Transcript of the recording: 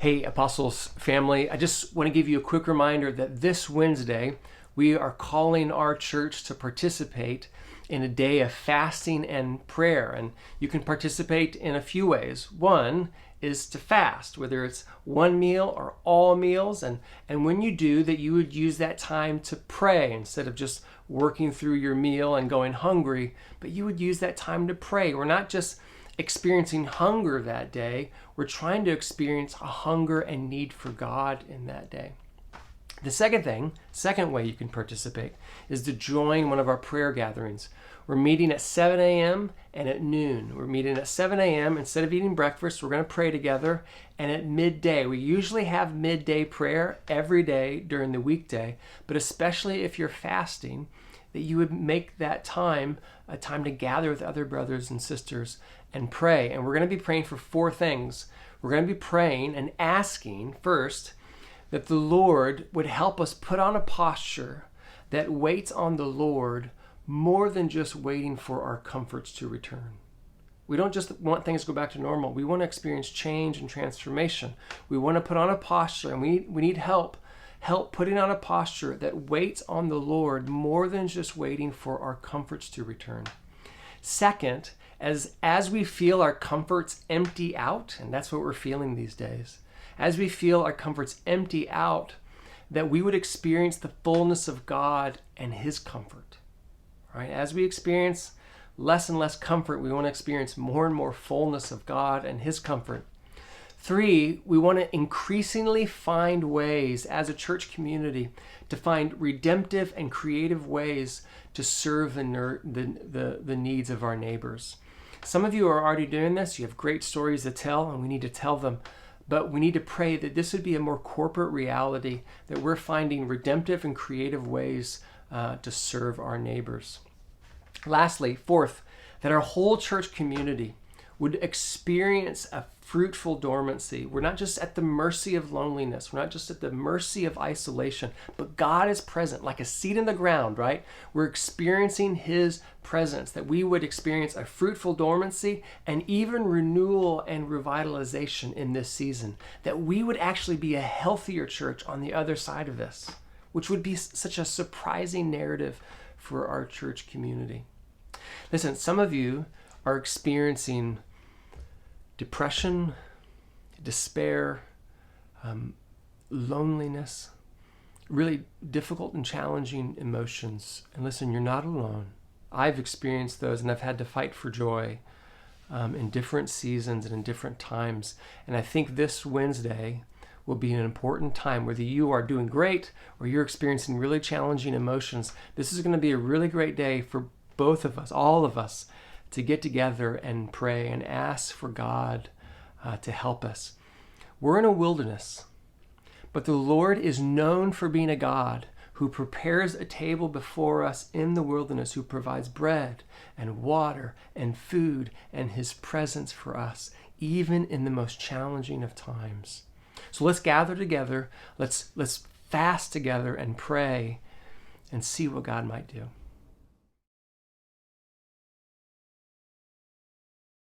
Hey, Apostles family, I just want to give you a quick reminder that this Wednesday, we are calling our church to participate in a day of fasting and prayer. And you can participate in a few ways. One is to fast, whether it's one meal or all meals. And when you do that, you would use that time to pray instead of just working through your meal and going hungry, but you would use that time to pray. We're not just experiencing hunger that day, we're trying to experience a hunger and need for God in that day. The second way you can participate is to join one of our prayer gatherings. We're meeting at 7 a.m. and at noon. We're meeting at 7 a.m. Instead of eating breakfast, we're going to pray together. And at midday, we usually have midday prayer every day during the weekday, but especially if you're fasting, that you would make that time a time to gather with other brothers and sisters and pray. And we're going to be praying for four things. We're going to be praying and asking first that the Lord would help us put on a posture that waits on the Lord more than just waiting for our comforts to return. We don't just want things to go back to normal. We want to experience change and transformation. We want to put on a posture, and we need help putting on a posture that waits on the Lord more than just waiting for our comforts to return. Second, as we feel our comforts empty out, and that's what we're feeling these days, as we feel our comforts empty out, that we would experience the fullness of God and His comfort. Right? As we experience less and less comfort, we want to experience more and more fullness of God and His comfort. 3, we want to increasingly find ways as a church community to find redemptive and creative ways to serve the needs of our neighbors. Some of you are already doing this. You have great stories to tell, and we need to tell them. But we need to pray that this would be a more corporate reality, that we're finding redemptive and creative ways to serve our neighbors. Lastly, fourth, that our whole church community would experience a fruitful dormancy. We're not just at the mercy of loneliness. We're not just at the mercy of isolation, but God is present like a seed in the ground, right? We're experiencing His presence, that we would experience a fruitful dormancy and even renewal and revitalization in this season, that we would actually be a healthier church on the other side of this, which would be such a surprising narrative for our church community. Listen, some of you are experiencing depression, despair, loneliness, really difficult and challenging emotions. And listen, you're not alone. I've experienced those, and I've had to fight for joy in different seasons and in different times. And I think this Wednesday will be an important time, whether you are doing great or you're experiencing really challenging emotions. This is going to be a really great day for both of us, all of us, to get together and pray and ask for God to help us. We're in a wilderness, but the Lord is known for being a God who prepares a table before us in the wilderness, who provides bread and water and food and His presence for us, even in the most challenging of times. So let's gather together, let's fast together and pray and see what God might do.